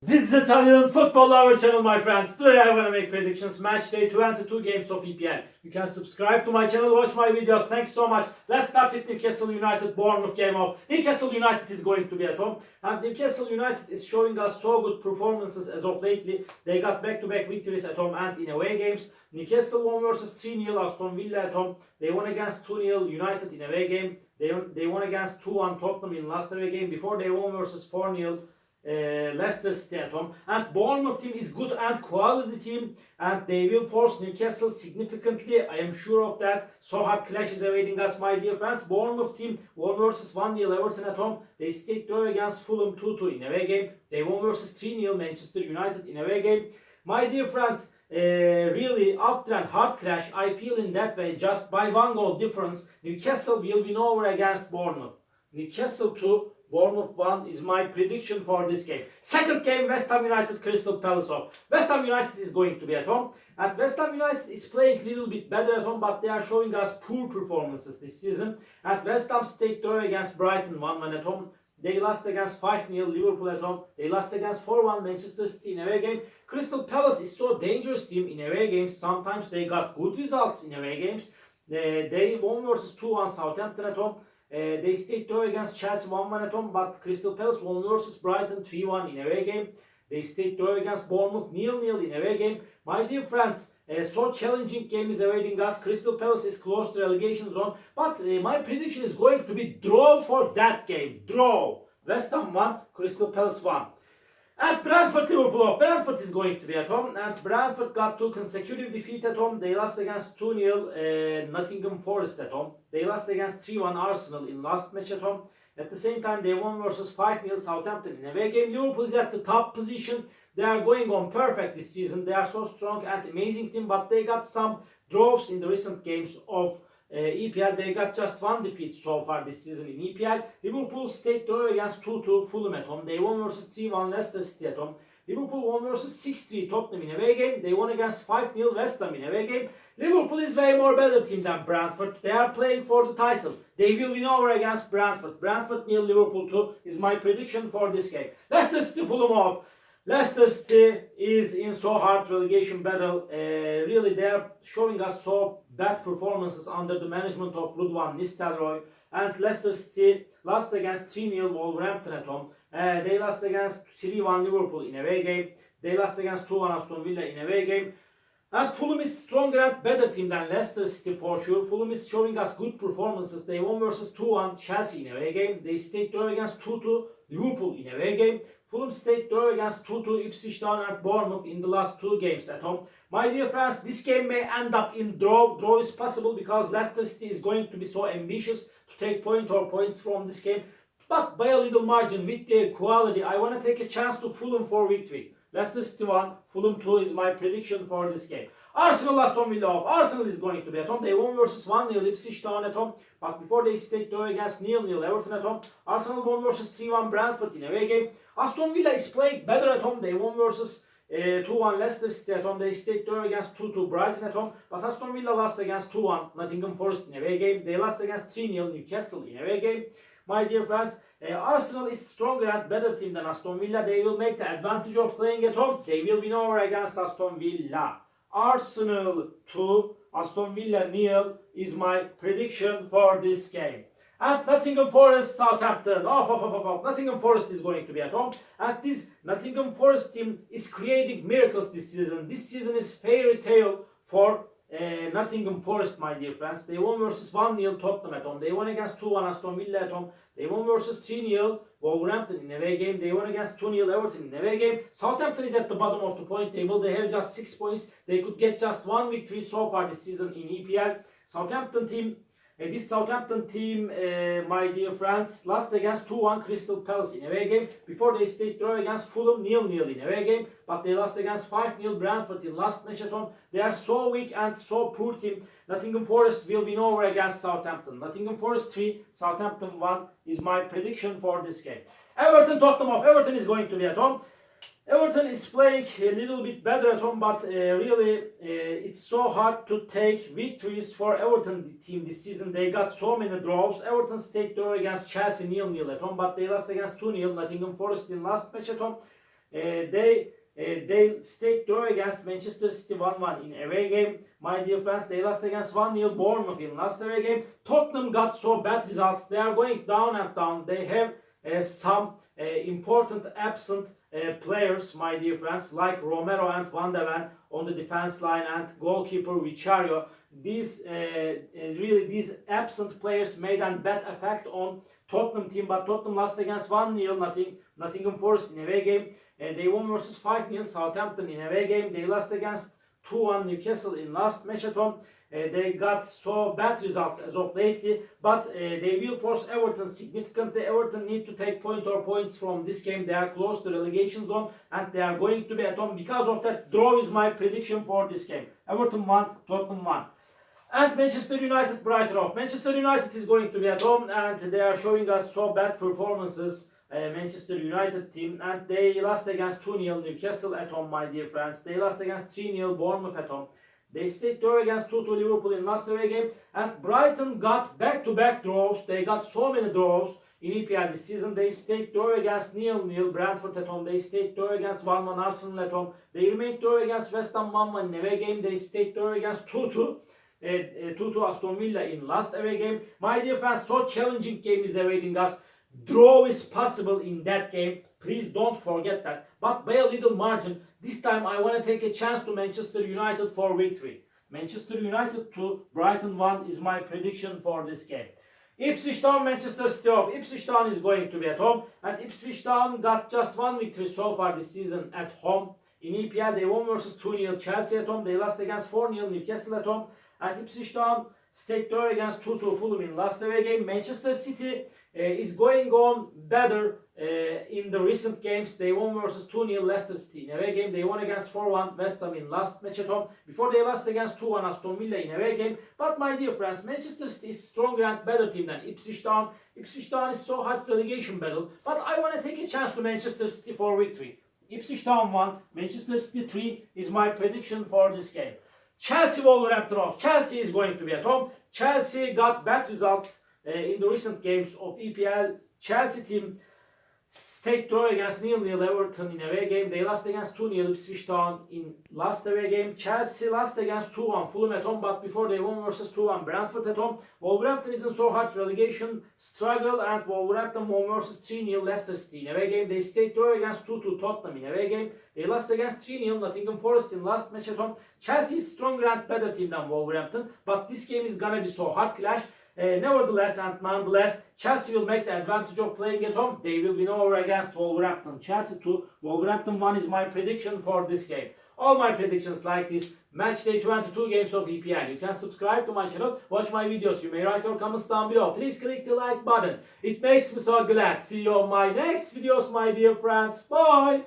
This is Italian football hour channel, my friends. Today I want to make predictions. Match day 22 games of EPL. You can subscribe to my channel, watch my videos. Thank you so much. Let's start with Newcastle United Bournemouth game of. Newcastle United is going to be at home, and Newcastle United is showing us so good performances as of lately. They got back-to-back victories at home and in away games. Newcastle won versus 3-0 Aston Villa at home. They won against 2-0 United in away game. They won against 2-1 Tottenham in last away game. Before they won versus 4-0 Leicester City at home. And Bournemouth team is good and quality team, and they will force Newcastle significantly. I am sure of that. So hard clash is awaiting us, my dear friends. Bournemouth team won versus 1-0 Everton at home. They stayed draw against Fulham 2-2 in away game. They won versus 3-0 Manchester United in away game. My dear friends, really after a hard clash, I feel in that way, just by one goal difference, Newcastle will win over against Bournemouth. Newcastle 2, Bournemouth 1 is my prediction for this game. Second game, West Ham United Crystal Palace off. West Ham United is going to be at home, and West Ham United is playing a little bit better at home, but they are showing us poor performances this season. And West Ham stayed draw against Brighton 1-1 at home. They lost against 5-0 Liverpool at home. They lost against 4-1 Manchester City in away game. Crystal Palace is so dangerous team in away games. Sometimes they got good results in away games. They won versus 2-1 Southampton at home. They stayed draw against Chelsea 1-1 at home, but Crystal Palace won versus Brighton 3-1 in away game. They stayed draw against Bournemouth 0-0 in away game. My dear friends, so challenging game is awaiting us. Crystal Palace is close to relegation zone, but my prediction is going to be draw for that game. Draw. West Ham 1, Crystal Palace 1. And Brentford Liverpool. Brentford is going to be at home, and Brentford got 2 consecutive defeats at home. They lost against 2-0 Nottingham Forest at home. They lost against 3-1 Arsenal in last match at home. At the same time, they won versus 5-0 Southampton in away game. Liverpool is at the top position. They are going on perfect this season. They are so strong and amazing team, but they got some draws in the recent games of EPL. They got just 1 defeat so far this season in EPL. Liverpool stayed draw against 2-2 Fulham at home. They won versus 3-1 Leicester City at home. Liverpool won versus 6-3 Tottenham in away game. They won against 5-0 West Ham in away game. Liverpool is way more better team than Brentford. They are playing for the title. They will win over against Brentford. Brentford 0, Liverpool 2 is my prediction for this game. Leicester City Fulham off. Leicester City is in so hard relegation battle. Really, they are showing us so bad performances under the management of Ruud van Nistelrooy. And Leicester City lost against 3-0 Wolverhampton at home. They lost against 3-1 Liverpool in away game. They lost against 2-1 Aston Villa in away game. And Fulham is stronger and better team than Leicester City for sure. Fulham is showing us good performances. They won versus 2-1 Chelsea in away game. They stayed draw against 2-2 Liverpool in away game. Fulham stayed draw against 2-2 Ipswich Town and Bournemouth in the last 2 games at home. My dear friends, this game may end up in draw. Draw is possible because Leicester City is going to be so ambitious to take points from this game. But by a little margin with their quality, I want to take a chance to Fulham for victory. Leicester City 1, Fulham 2 is my prediction for this game. Arsenal Aston Villa off. Arsenal is going to be at home. They won versus 1-0 Ipswich Town at home. But before they stayed draw against 0-0 Everton at home. Arsenal won versus 3-1 Brentford in away game. Aston Villa is playing better at home. They won versus 2-1 Leicester City at home. They stayed draw against 2-2 Brighton at home. But Aston Villa lost against 2-1 Nottingham Forest in away game. They lost against 3-0 Newcastle in away game. My dear friends, Arsenal is stronger and better team than Aston Villa. They will make the advantage of playing at home. They will win over against Aston Villa. Arsenal 2, Aston Villa 0 is my prediction for this game. And Nottingham Forest Southampton. Off. Nottingham Forest is going to be at home. And this Nottingham Forest team is creating miracles this season. This season is fairy tale for Nottingham Forest, my dear friends. They won versus 1-0 Tottenham at home. They won against 2-1 Aston Villa at home. They won versus 3-0 Wolverhampton in away game. They won against 2-0 Everton in away game. Southampton is at the bottom of the point table. They have just 6 points. They could get just 1 victory so far this season in EPL. This Southampton team, my dear friends, lost against 2-1 Crystal Palace in away game. Before they stayed draw against Fulham 0-0 in away game. But they lost against 5-0 Brentford in last match at home. They are so weak and so poor team. Nottingham Forest will win over against Southampton. Nottingham Forest 3, Southampton 1 is my prediction for this game. Everton Tottenham off. Everton is going to be at home. Everton is playing a little bit better at home, but really it's so hard to take victories for Everton team this season. They got so many draws. Everton stayed draw against Chelsea 0-0 at home, but they lost against 2-0 Nottingham Forest in last match at home. They stayed draw against Manchester City 1-1 in away game. My dear friends, they lost against 1-0 Bournemouth in last away game. Tottenham got so bad results. They are going down and down. They have some important absent players, my dear friends, like Romero and Van de Ven on the defense line and goalkeeper Vicario. These absent players made a bad effect on Tottenham team, but Tottenham lost against 1-0 Nottingham Forest in away game. They won versus 5-0 Southampton in away game. They lost against 2-1 Newcastle in last match at home. They got so bad results as of lately, but they will force Everton significantly. Everton need to take points from this game. They are close to relegation zone and they are going to be at home. Because of that, draw is my prediction for this game. Everton 1, Tottenham 1. And Manchester United Brighton off. Manchester United is going to be at home and they are showing us so bad performances. Manchester United team, and they lost against 2-0 Newcastle at home, my dear friends. They lost against 3-0 Bournemouth at home. They stayed draw against 2-2 Liverpool in last away game, and Brighton got back-to-back draws. They got so many draws in EPL this season. They stayed draw against 0-0 Brentford at home. They stayed draw against 1-1 Arsenal at home. They remained draw against West Ham 1-1 in away game. They stayed draw against 2-2 Aston Villa in last away game. My dear friends, so challenging game is awaiting us. Draw is possible in that game. Please don't forget that. But by a little margin. This time I want to take a chance to Manchester United for victory. Manchester United 2, Brighton 1 is my prediction for this game. Ipswich Town, Manchester City off. Ipswich Town is going to be at home. And Ipswich Town got just one victory so far this season at home. In EPL they won versus 2-0 Chelsea at home. They lost against 4-0 Newcastle at home. And Ipswich Town stayed draw against 2-2 Fulham in last away game. Manchester City is going on better in the recent games. They won versus 2-0 Leicester City in away game. They won against 4-1 West Ham in last match at home. Before they lost against 2-1 Aston Villa in away game. But my dear friends, Manchester City is stronger and better team than Ipswich Town. Ipswich Town is so hard relegation battle. But I want to take a chance to Manchester City for victory. Ipswich Town 1, Manchester City 3 is my prediction for this game. Chelsea Wolverhampton off. Chelsea is going to be at home. Chelsea got bad results in the recent games of EPL. Chelsea team stayed draw against 0-0 Everton in away game. They lost against 2-0 Ipswich Town in last away game. Chelsea lost against 2-1 Fulham at home, but before they won versus 2-1 Brentford at home. Wolverhampton isn't so hard relegation struggle, and Wolverhampton won versus 3-0 Leicester City in away game. They stayed draw against 2-2 Tottenham in away game. They lost against 3-0 Nottingham Forest in last match at home. Chelsea is stronger and better team than Wolverhampton, but this game is gonna be so hard clash. Nevertheless and nonetheless, Chelsea will make the advantage of playing at home. They will win over against Wolverhampton. Chelsea 2, Wolverhampton 1 is my prediction for this game. All my predictions like this, match day 22 games of EPL. You can subscribe to my channel, watch my videos. You may write your comments down below. Please click the like button. It makes me so glad. See you on my next videos, my dear friends. Bye!